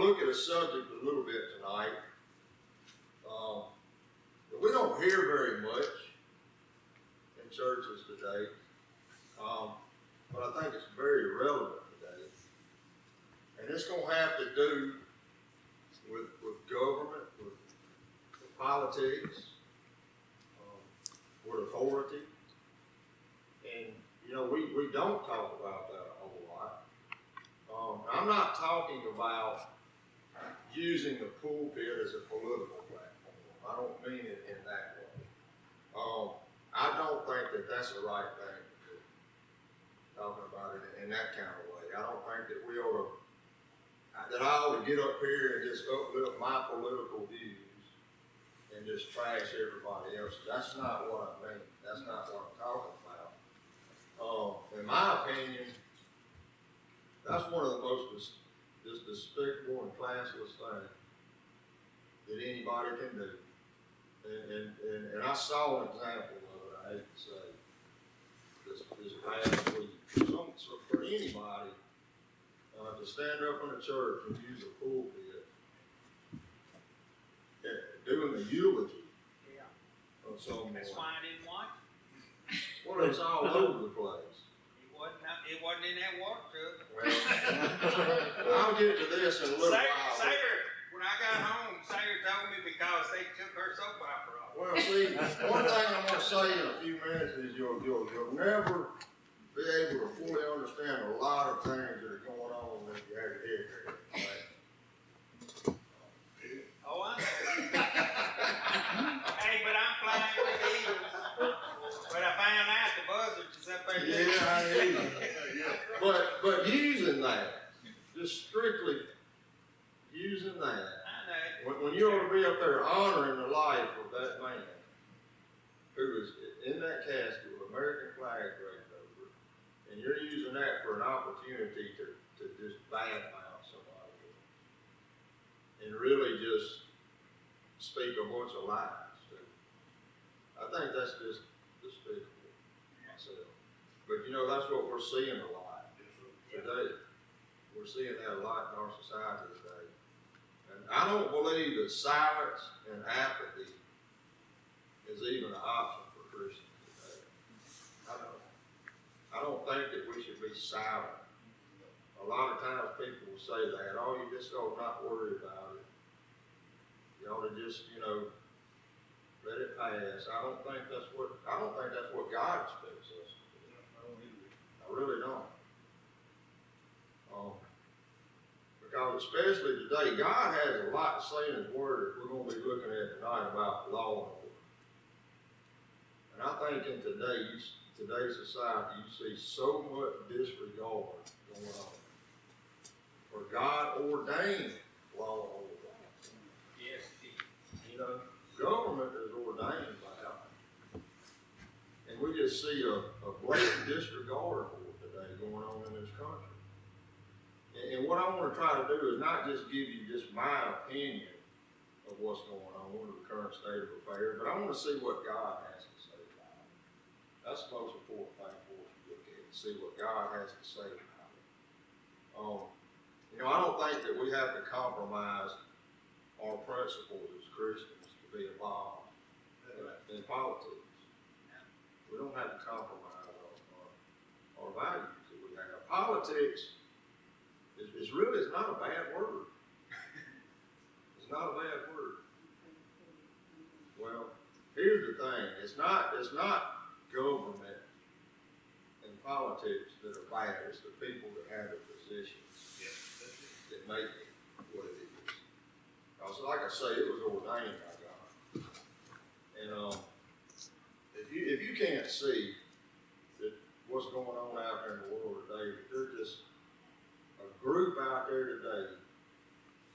look at a subject a little bit tonight that we don't hear very much in churches today, but I think it's very relevant today. And it's going to have to do with government, with politics, with authority. And, you know, we don't talk about that a whole lot. I'm not talking about using the pulpit as a political platform. I don't mean it in that way. I don't think that that's the right thing to do, talking about it in that kind of way. I don't think that we ought to, that I ought to get up here and just uplift my political views and just trash everybody else. That's not what I mean. That's not what I'm talking about. In my opinion, that's one of the most just despicable and classless things that anybody can do. And I saw an example of it, I hate to say, this past week. So for anybody to stand up in a church and use a pulpit, doing the eulogy of someone. That's why I didn't watch it. Well, it's all over the place. It wasn't in that water truck. Well, I'll get to this in a little while. Sarah, when I got home, Sarah told me because they took her soap opera off. Well, see, one thing I'm going to say in a few minutes is you'll never be able to fully understand a lot of things that are going on if you have your head there. Right? Oh, I know. Hey, but I'm flying with the Eagles. But I found out the buzzards is up there. Yeah, I hear you. But using that, just strictly using that, I know. when you ought to be up there honoring the life of that man who is in that casket with American flag draped over, and you're using that for an opportunity to just badmouth somebody and really just speak a bunch of lies. I think that's just despicable myself. But you know, that's what we're seeing a lot today. We're seeing that a lot in our society today. And I don't believe that silence and apathy is even an option for Christians today. I don't think that we should be silent. A lot of times people will say that, oh, you just ought not worry about it. You ought to just, you know, let it pass. I don't think that's what God expects us to do. I really don't. Because especially today, God has a lot to say in His Word that we're going to be looking at tonight about law and order. And I think in today's society, you see so much disregard going on for God ordained law and order. Yes, you know, government is ordained by God. And we just see a blatant disregard for it today going on in this country. And what I want to try to do is not just give you just my opinion of what's going on in the current state of affairs, but I want to see what God has to say about it. That's the most important thing for us to look at, to see what God has to say about it. You know, I don't think that we have to compromise our principles as Christians to be involved in politics. We don't have to compromise our values that we have. Politics is not a bad word. It's not a bad word. Well, here's the thing. It's not government and politics that are bad. It's the people that have the positions that make it what it is. So like I say, it was ordained by God. And if you can't see that what's going on out there in the world today, that there's just a group out there today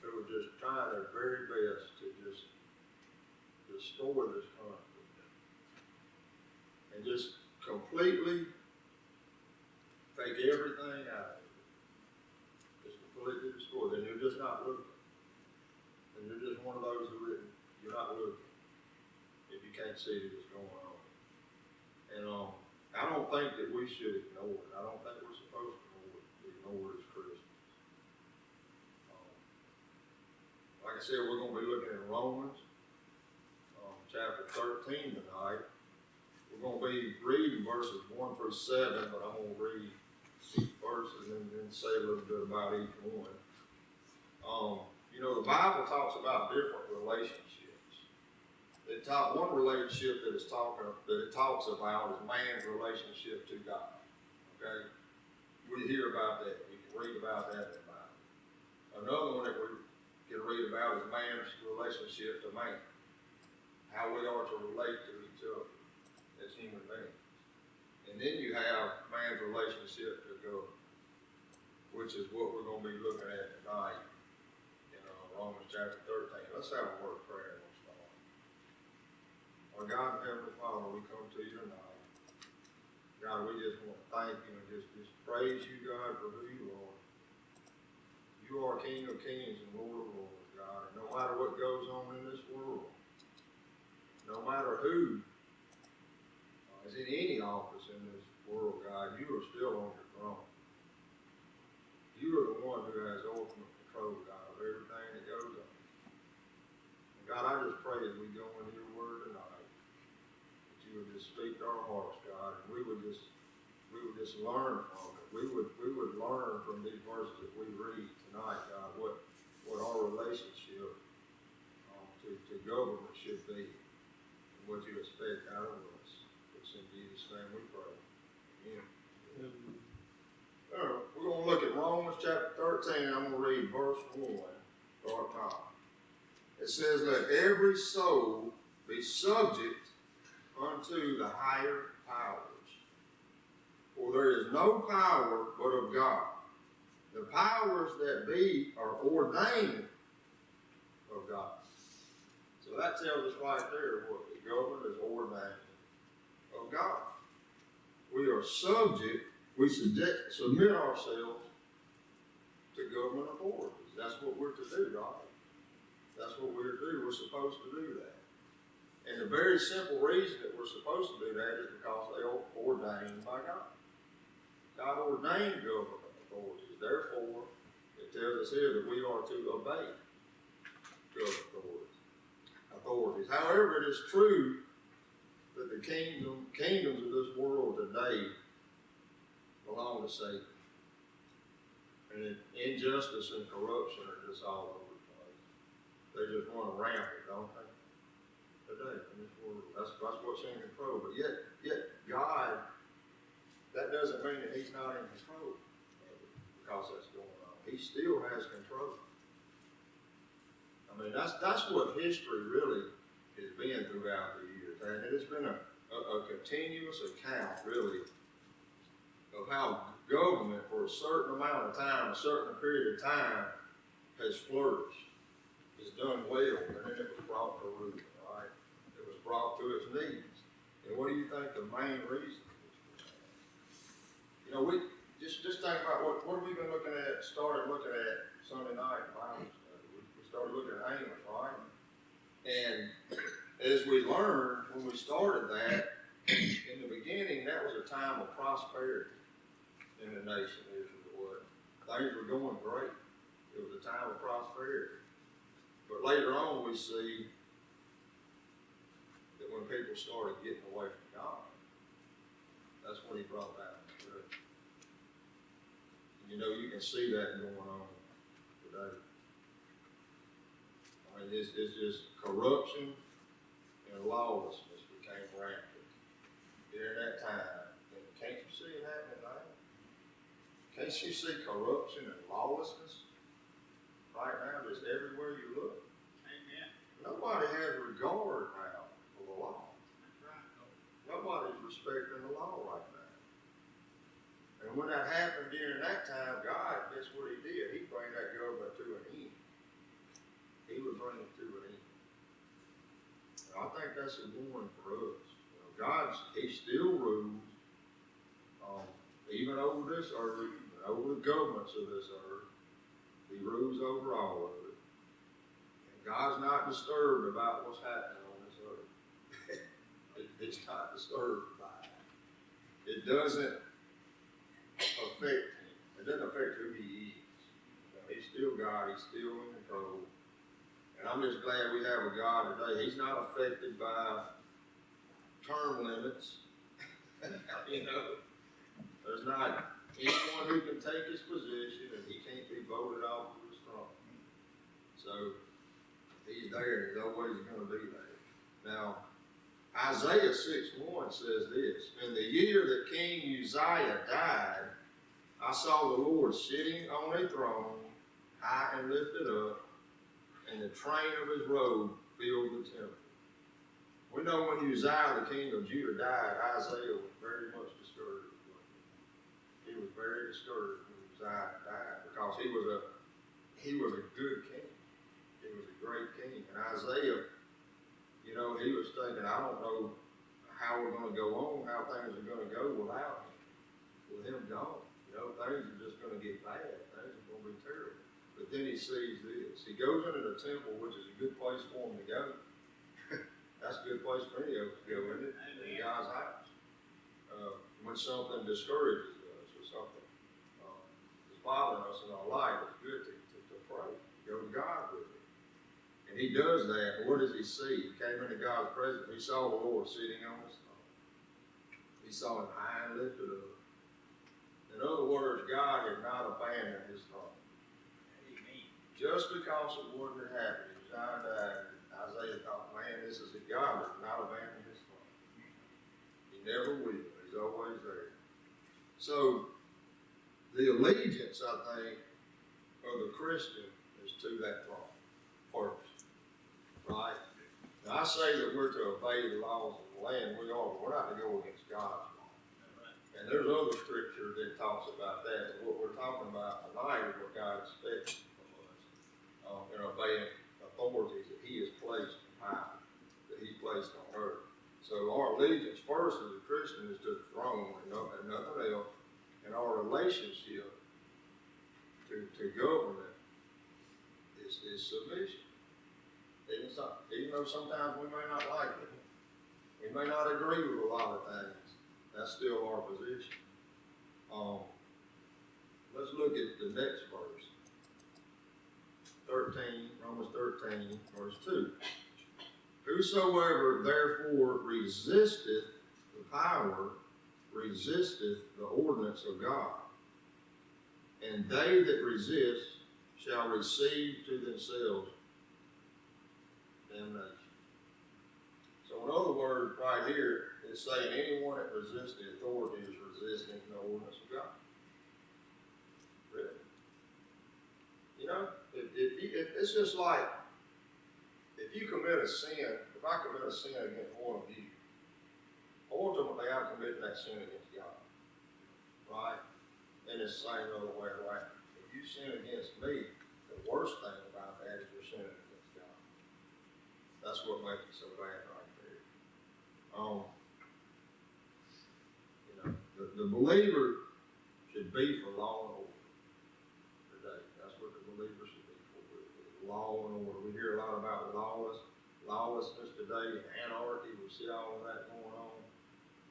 who are just trying their very best to just destroy this country and just completely take everything out of it. Just completely destroy it. And you're just not looking. And you're just one of those who you're not looking if you can't see what's going on. And I don't think that we should ignore it. I don't think we're supposed to ignore it as Christians. I said, we're going to be looking at Romans chapter 13 tonight. We're going to be reading verses 1 through 7, but I'm going to read each verse and then say a little bit about each one. You know, the Bible talks about different relationships. One relationship that it talks about is man's relationship to God. Okay? We hear about that. We can read about that in the Bible. Another one that we can read about is man's relationship to man. How we are to relate to each other as human beings. And then you have man's relationship to God, which is what we're going to be looking at tonight in Romans chapter 13. Let's have a word of prayer and we'll start. Our God and Heavenly Father, we come to you tonight. God, we just want to thank you and just praise you, God, for who you are. You are King of kings and Lord of lords, God. And no matter what goes on in this world, no matter who is in any office in this world, God, you are still on your throne. You are the one who has ultimate control, God, of everything that goes on. And God, I just pray as we go into your word tonight, that you would just speak to our hearts, God, and we would just learn from it. We would learn from these verses that we read tonight, God, what our relationship to government should be, and what you expect out of us. It's in Jesus' name we pray. Amen. We're going to look at Romans chapter 13, and I'm going to read verse 1. Start now. It says, let every soul be subject unto the higher powers. For there is no power but of God. The powers that be are ordained of God. So that tells us right there what the government is ordained of God. We are subject, we submit ourselves to government authorities. That's what we're to do, right? That's what we're to do. We're supposed to do that. And the very simple reason that we're supposed to do that is because they are ordained by God. God ordained government authorities. Therefore, it tells us here that we are to obey government authorities. However, it is true that the kingdoms of this world today belong to Satan. And injustice and corruption are just all over the place. They just run rampant, don't they? Today in this world. That's what's in control. But yet God, that doesn't mean that he's not in control because that's going on. He still has control. I mean, that's what history really has been throughout the years. And it has been a continuous account, really, of how government for a certain amount of time, a certain period of time, has flourished, has done well, and then it was brought to ruin, right? It was brought to its knees. And what do you think the main reason is? You know, we just think about what have we been looking at, started looking at Sunday night in Bible study. We started looking at Amos, right? And as we learned when we started that, in the beginning, that was a time of prosperity in the nation of Israel. Things were going great. It was a time of prosperity. But later on, we see that when people started getting away from God, that's when he brought that. You know, you can see that going on today. I mean, it's just corruption and lawlessness became rampant during that time. And can't you see it happening now? Can't you see corruption and lawlessness right now just everywhere you look? Amen. Nobody has regard now for the law. That's right. Nobody's respecting the law right now. And when that happened during that time, God, that's what he did. He'd bring that government to an end. He would bring it to an end. And I think that's a warning for us. You know, he still rules, even over this earth, even over the governments of this earth. He rules over all of it. And God's not disturbed about what's happening on this earth. He's not disturbed by it. It doesn't affect him. It doesn't affect who he is. You know, he's still God. He's still in control. And I'm just glad we have a God today. He's not affected by term limits. You know, there's not anyone who can take his position and he can't be voted off of his throne. So he's there, he's always going to be there. Now, Isaiah 6:1 says this, in the year that King Uzziah died, I saw the Lord sitting on a throne, high and lifted up, and the train of his robe filled the temple. We know when Uzziah, the king of Judah, died, Isaiah was very much discouraged. He was very discouraged when Uzziah died because he was a good king. He was a great king. And Isaiah, you know, he was thinking, I don't know how we're going to go on, how things are going to go without him, with him gone. You know, things are just going to get bad. Things are going to be terrible. But then he sees this. He goes into the temple, which is a good place for him to go. That's a good place for any of us to go, isn't it? In God's house. When something discourages us or something is bothering us in our life, it's good to pray. Go to God with it. And he does that. What does he see? He came into God's presence. He saw the Lord sitting on his throne. He saw him high and lifted up. In other words, God had not abandoned his throne. Amen. Just because it wasn't happening, John died, Isaiah thought, man, this is a God that not abandoned his throne. He never will. He's always there. So, the allegiance, I think, of the Christian is to that throne first. Right? Now, I say that we're to obey the laws of the land. We are. We're not to go against God's law. And there's other scripture that talks about that. And what we're talking about tonight is what God expects from us in obeying authorities that he has placed in power, that he placed on earth. So our allegiance first as a Christian is to the throne and nothing else. And our relationship to government is submission. Even though sometimes we may not like it, we may not agree with a lot of things, that's still our position. Let's look at the next verse. 13, Romans 13, verse 2. Whosoever therefore resisteth the power, resisteth the ordinance of God. And they that resist shall receive to themselves damnation. So in other words, right here, it's saying anyone that resists the authority is resisting the ordinance of God. Really? You know, it's just like, if you commit a sin, if I commit a sin against one of you, ultimately I'm committing that sin against God. Right? And it's the same other way around. If you sin against me, the worst thing about that is you're sinning against God. That's what makes it so bad right there. You know, the believer should be for law and order today. That's what the believer should be for. Law and order. We hear a lot about lawlessness today and anarchy. We see all of that going on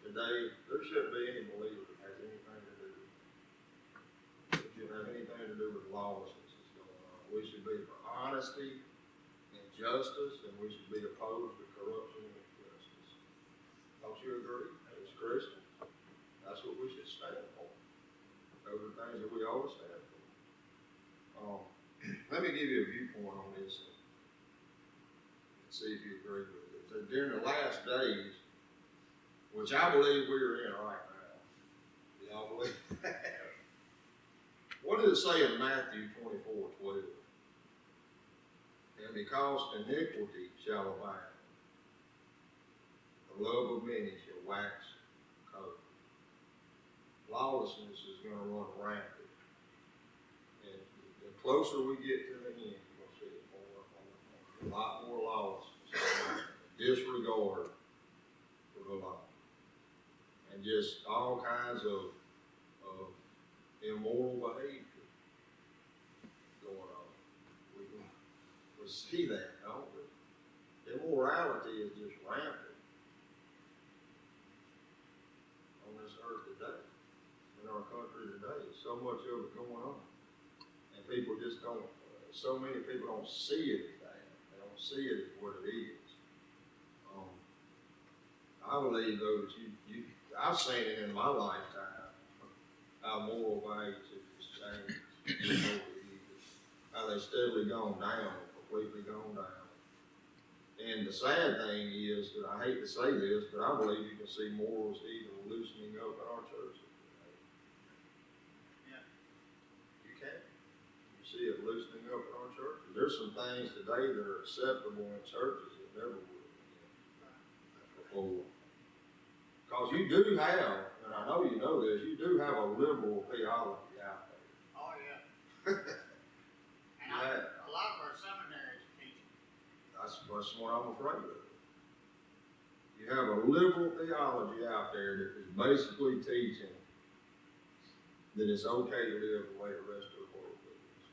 today. There shouldn't be any believer that has anything to do with it. It shouldn't have anything to do with lawlessness that's going on. We should be for honesty and justice, and we should be opposed to corruption and injustice. Don't you agree? As Christians, that's what we should stand for. Those are things that we always stand for. Let me give you a viewpoint on this and see if you agree with it. So during the last days, which I believe we're in right now, do y'all believe that? What does it say in Matthew 24:12? And because iniquity shall abound, the love of many shall wax cold. Lawlessness is going to run rampant. And the closer we get to the end, you'll see it more and more. A lot more lawlessness. Disregard for the law. And just all kinds of immoral behavior going on. We see that, don't we? Immorality is just rampant on this earth today, in our country today. So much of it going on. And people just don't, so many people don't see it as that. They see it as what it is. I believe though that I've seen it in my lifetime, how moral values have just changed over the years, how they steadily gone down, completely gone down. And the sad thing is that I hate to say this, but I believe you can see morals even loosening up in our churches today. Yeah. You can. You see it loosening up in our churches. There's some things today that are acceptable in churches that never would have been before. Because you do have, and I know you know this, you do have a liberal theology out there. Oh, yeah. And Yeah. a lot of our seminaries teach it. That's what I'm afraid of. You have a liberal theology out there that is basically teaching that it's okay to live the way the rest of the world lives.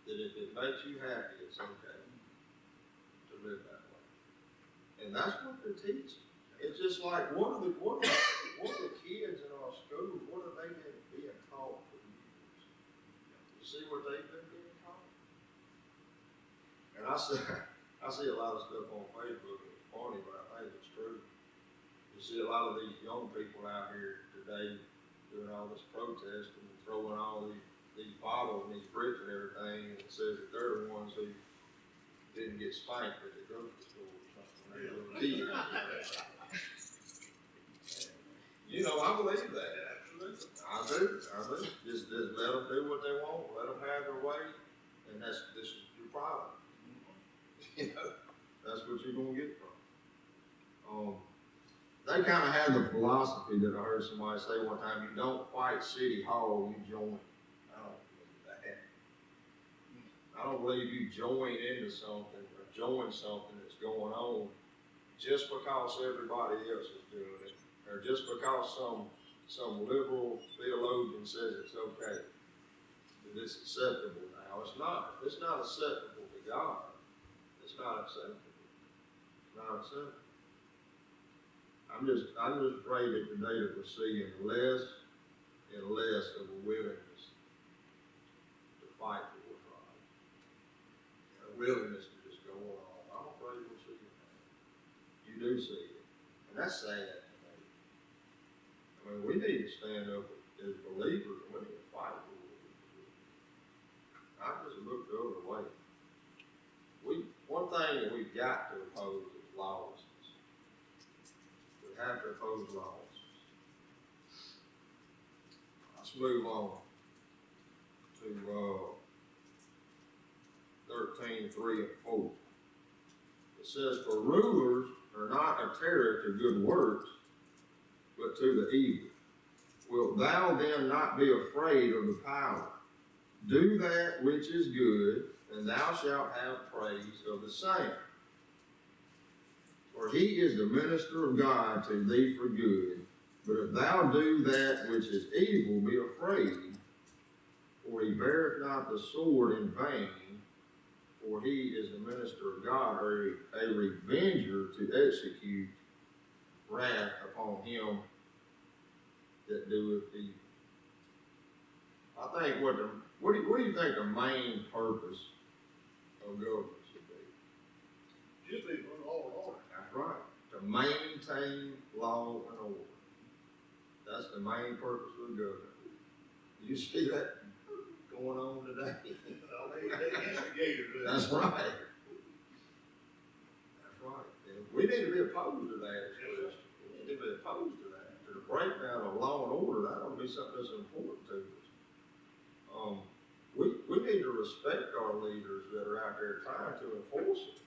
That if it makes you happy, it's okay to live that way. And that's what they're teaching. It's just like, what are the kids in our schools, what have they been being taught for years? You see what they've been being taught? And I see a lot of stuff on Facebook, and it's funny, but I think it's true. You see a lot of these young people out here today doing all this protesting and throwing all these bottles and these bricks and everything, and it says that they're the ones who didn't get spanked at the grocery store or something. They were little kids. You know, I believe that. I do. Just let them do what they want. Let them have their way, and this is your problem. You know, that's what you're gonna get from. They kind of had the philosophy that I heard somebody say one time: you don't fight City Hall, you join. I don't believe that. I don't believe you join into something or join something that's going on just because everybody else is doing it, or just because some liberal theologian says it's okay, that it's acceptable now. It's not. It's not acceptable to God. It's not acceptable. It's not acceptable. I'm just afraid that today that we're seeing less and less of a willingness to fight for what's right. A willingness to just go along. I'm afraid we're seeing that. You do see it. And that's sad to me. I mean, we need to stand up as believers and we need to fight for what we believe. I just look the other way. One thing that we've got to oppose is lawlessness. We have to oppose lawlessness. Let's move on to 13:3 and 4. It says, "For rulers are not a terror to good works, but to the evil. Wilt thou then not be afraid of the power? Do that which is good, and thou shalt have praise of the same. For he is the minister of God to thee for good. But if thou do that which is evil, be afraid, for he beareth not the sword in vain, for he is the minister of God, a revenger to execute wrath upon him that doeth evil." I think what do you think the main purpose of government should be? Should be for law and order. That's right. To maintain law and order. That's the main purpose of the government. You see that going on today? They instigated That's right. That's right. And we need to be opposed to that as Christians. We need to be opposed to that. To the breakdown of law and order, that ought to be something that's important to us. We need to respect our leaders that are out there trying to enforce it.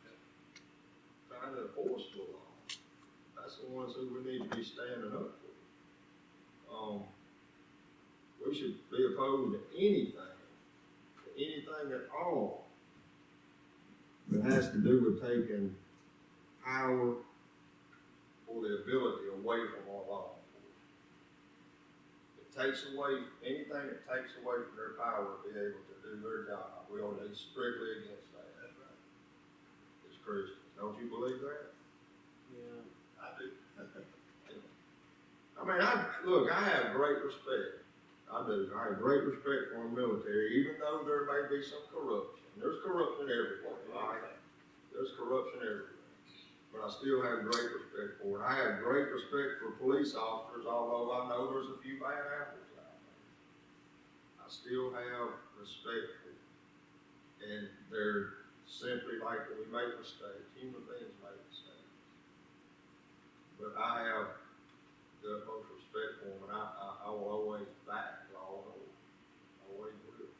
Trying to enforce the law. That's the ones who we need to be standing up for. We should be opposed to anything at all that has to do with taking power or the ability away from our law enforcement. It takes away anything that takes away from their power to be able to do their job. We ought to be strictly against that. That's right. As Christians. Don't you believe that? Yeah, I do. I mean, I have great respect. I do. I have great respect for the military, even though there may be some corruption. There's corruption corruption everywhere, right? There's corruption everywhere. But I still have great respect for it. I have great respect for police officers, although I know there's a few bad apples out there. I still have respect for them. And they're simply like we make mistakes. Human beings make mistakes. But I have the utmost respect for them, and I will always back law and order. Always will.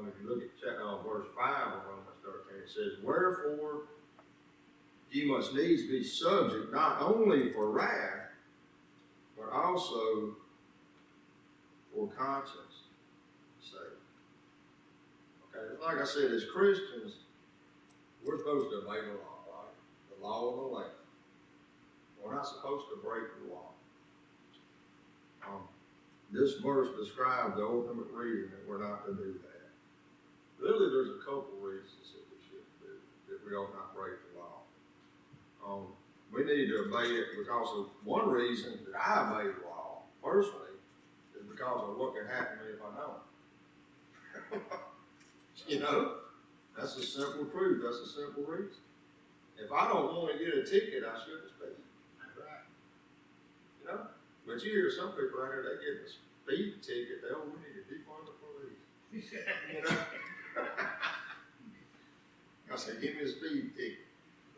If you look at verse 5 of Romans 13, it says, Wherefore ye must needs be subject not only for wrath, but also for conscience sake. Okay, like I said, as Christians, we're supposed to obey the law, right? The law of the land. We're not supposed to break the law. This verse describes the ultimate reason that we're not to do that. Really, there's a couple reasons that we shouldn't do, that we ought not break the law. We need to obey it because of one reason that I obey the law, personally, is because of what can happen to me if I don't. You know? That's a simple truth. That's a simple reason. If I don't want to get a ticket, I shouldn't speed. That's right. You know? But you hear some people out here, they get a speed ticket, we need to defund the police. You know? I say, give me a speed ticket.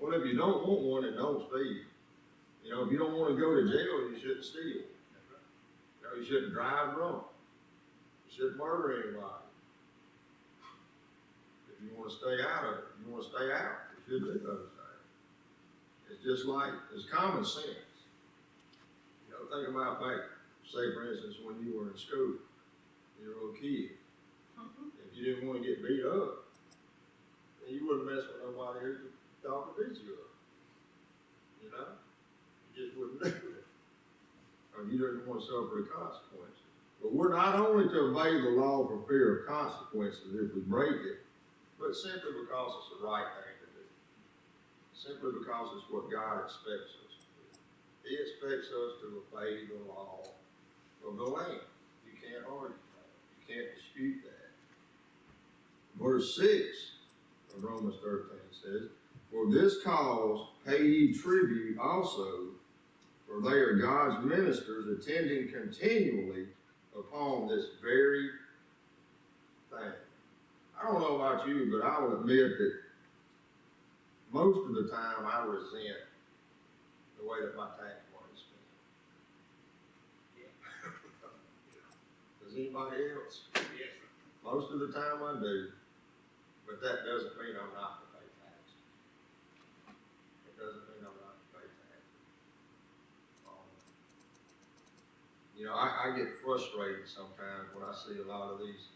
Well, if you don't want one, then don't speed. You know, if you don't want to go to jail, you shouldn't steal. You know, you shouldn't drive drunk. You shouldn't murder anybody. If you want to stay out of it, you want to stay out, you should do those things. It's just like, it's common sense. You know, think about back, say for instance, when you were in school, you were a little kid. If you didn't want to get beat up, then you wouldn't mess with nobody who could talk to beat you up. You know? You just wouldn't do it. Or you didn't want to suffer the consequences. But we're not only to obey the law for fear of consequences if we break it, but simply because it's the right thing to do. Simply because it's what God expects us to do. He expects us to obey the law of the land. You can't argue that. You can't dispute that. Verse 6 of Romans 13 says, For this cause pay ye tribute also, for they are God's ministers, attending continually upon this very thing. I don't know about you, but I will admit that most of the time I resent the way that my tax money is spent. Does anybody else? Yes, sir. Most of the time I do, but that doesn't mean I'm not to pay taxes. It doesn't mean I'm not to pay taxes. You know, I get frustrated sometimes when I see a lot of these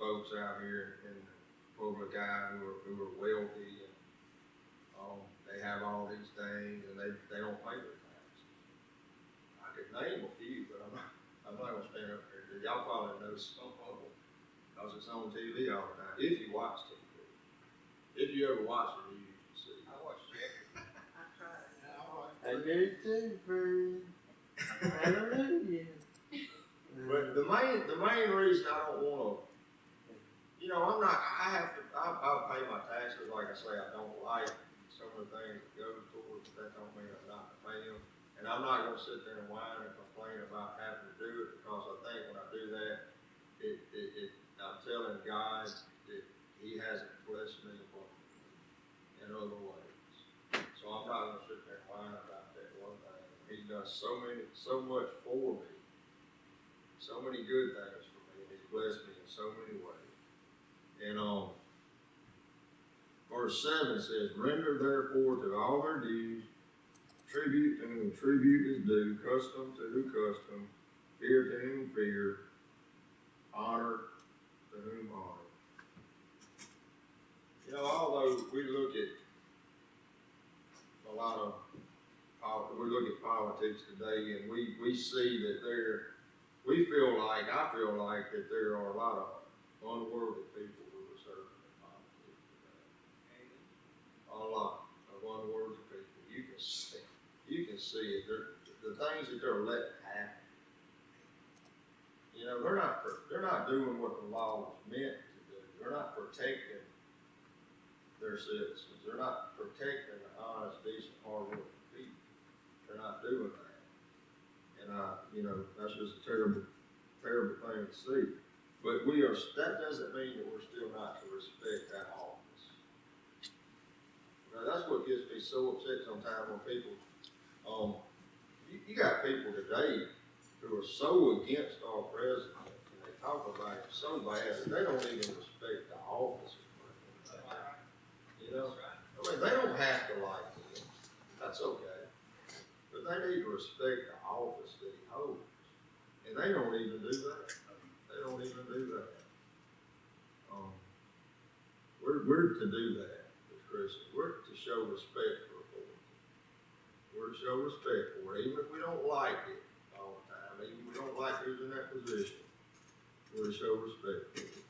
folks out here in the public eye who are wealthy and they have all these things and they don't pay their taxes. I could name a few, but I'm not gonna stand up here. Y'all probably know some of them because it's on TV all the time. If you watch TV, if you ever watch it, you can see. I watched it. I tried. Yeah, I do too, friend. Hallelujah. But the main reason I don't want to, you know, I pay my taxes. Like I say, I don't like some of the things that go towards, but that don't mean I'm not to pay them. And I'm not going to sit there and whine and complain about having to do it, because I think when I do that, I'm telling God that He hasn't blessed me in other ways. So I'm not going to sit there and whine about that one thing. He's done so much for me, so many good things for me, and He's blessed me in so many ways. And verse 7 says, Render therefore to all their dues, tribute to whom tribute is due, custom to whom custom, fear to whom fear, honor to whom honor. You know, although we look at politics today, and we see that I feel like that there are a lot of unworthy people who are serving in politics today. A lot of unworthy people. You can see it. The things that they're letting happen. You know, they're not doing what the law was meant to do. They're not protecting their citizens. They're not protecting the honest, decent, hard-working people. They're not doing that. And that's just a terrible, terrible thing to see. But that doesn't mean that we're still not to respect that office. Now, that's what gets me so upset sometimes when people, you got people today who are so against our president, and they talk about him so bad that they don't even respect the office. You know? I mean, they don't have to like him. That's okay. But they need to respect the office that he holds. And they don't even do that. They don't even do that. We're to do that as Christians. We're to show respect for authority. We're to show respect for it, even if we don't like it all the time, even if we don't like who's in that position. We're to show respect for it.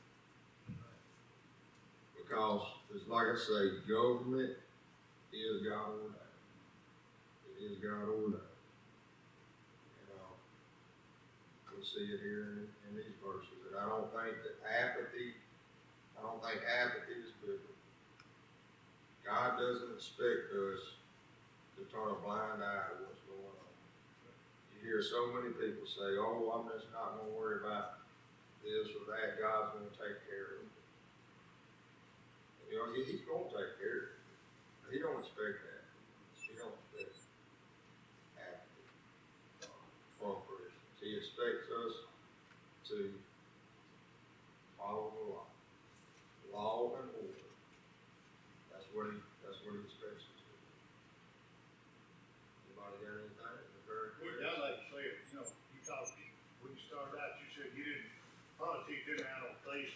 Because, it's like I say, government is God ordained. It is God ordained. We see it here in these verses. And I don't think apathy is biblical. God doesn't expect us to turn a blind eye to what's going on. You hear so many people say, oh, I'm just not going to worry about this or that. God's going to take care of it. You know, he's going to take care of it. He don't expect that. He don't expect apathy from Christians. He expects us to follow the law and order. That's what he expects us to do. Anybody got anything? Well, I like to say it, you talked, when you started out, you said politics didn't have no place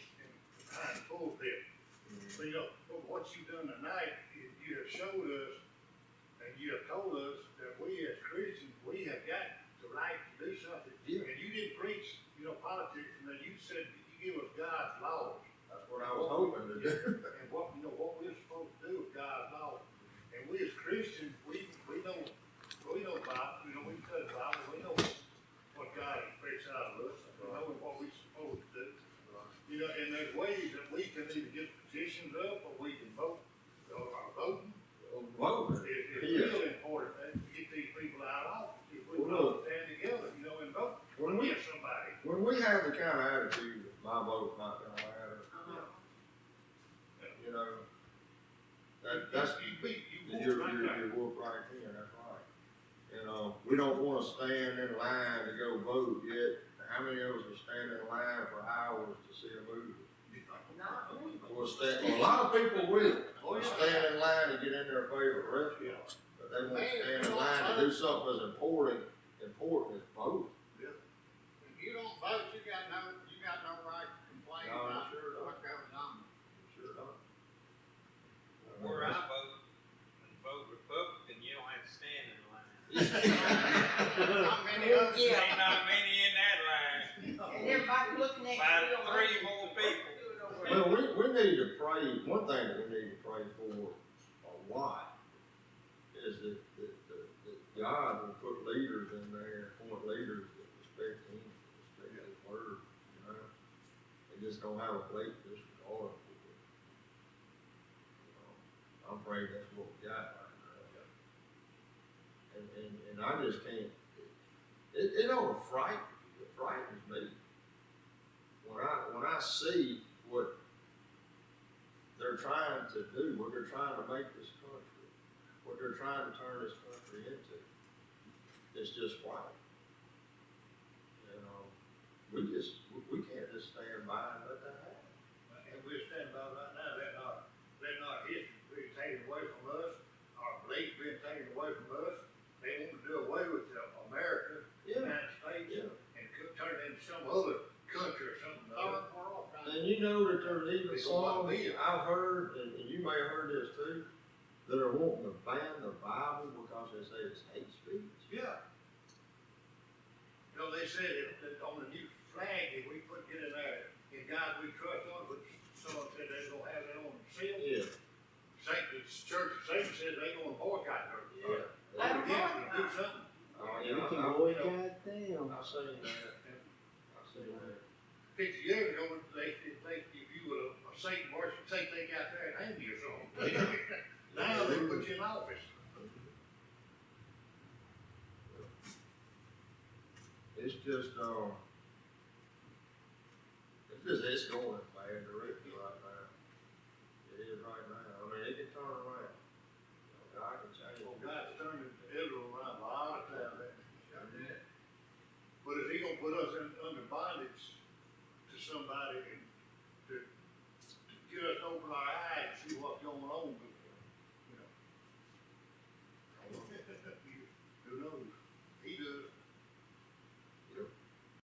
behind the pulpit. Mm-hmm. But what you've done tonight is you have showed us, and you have told us that we as Christians, we have got the right to do something. Yeah. And you didn't preach, politics, and then you said you give us God's laws. That's what I was hoping to do. And what we're supposed to do with God's laws. And we as Christians, we know about, we study the Bible, we know what God expects out of us, and we know what we're supposed to do. And there's ways that we can either get petitions up, or we can vote. Voting is really important to get these people out of office. If we all stand together, and vote against somebody. When we have the kind of attitude that my vote's not going to matter, that's you're wolf right here. That's right. We don't want to stand in line to go vote yet. How many of us are standing in line for hours to see a movie? A lot of people will. Stand in line to get in their favorite restaurant, but they won't stand in line to do something as important as vote. If you don't vote, you got no right to complain about what goes on. Sure don't. Where I vote Republican, you don't have to stand in line. Not many of us. Ain't not many in that line. And everybody looking at you. About 3 more people. Well, we need to pray. One thing that we need to pray for a lot is that God will put leaders in there, appoint leaders that respect Him, respect His word, and just don't have a blatant disregard for it. I'm afraid that's what we got right now. And I just can't. It don't frighten me. It frightens me when I see what they're trying to do, what they're trying to make this country, what they're trying to turn this country into. It's just frightening. We can't just stand by and let that happen. And we're standing by right now, let not history be taken away from us, our beliefs being taken away from us. They want to do away with America, the United States, and turn it into some other country or something. Third world. And you know that there's even some I've heard, and you may have heard this too, that are wanting to ban the Bible because they say it's hate speech. Yeah. They said that on the new flag that we get in there, in God we trust on, which someone said they're gonna have it on the seal. Yeah. The church of Satan said they're gonna boycott her. Yeah. Let 'em Do something. Oh, We yeah, can boycott them. I've seen that. I've seen that. 50 years ago, if you were a Satan worship, they got there and hang you or something. it's just, it's going in a bad direction right now. It is right now. I mean, it can turn around. God can change Well, it. God's turning Israel around a lot of times. Yeah. But if he gonna put us under bondage to somebody and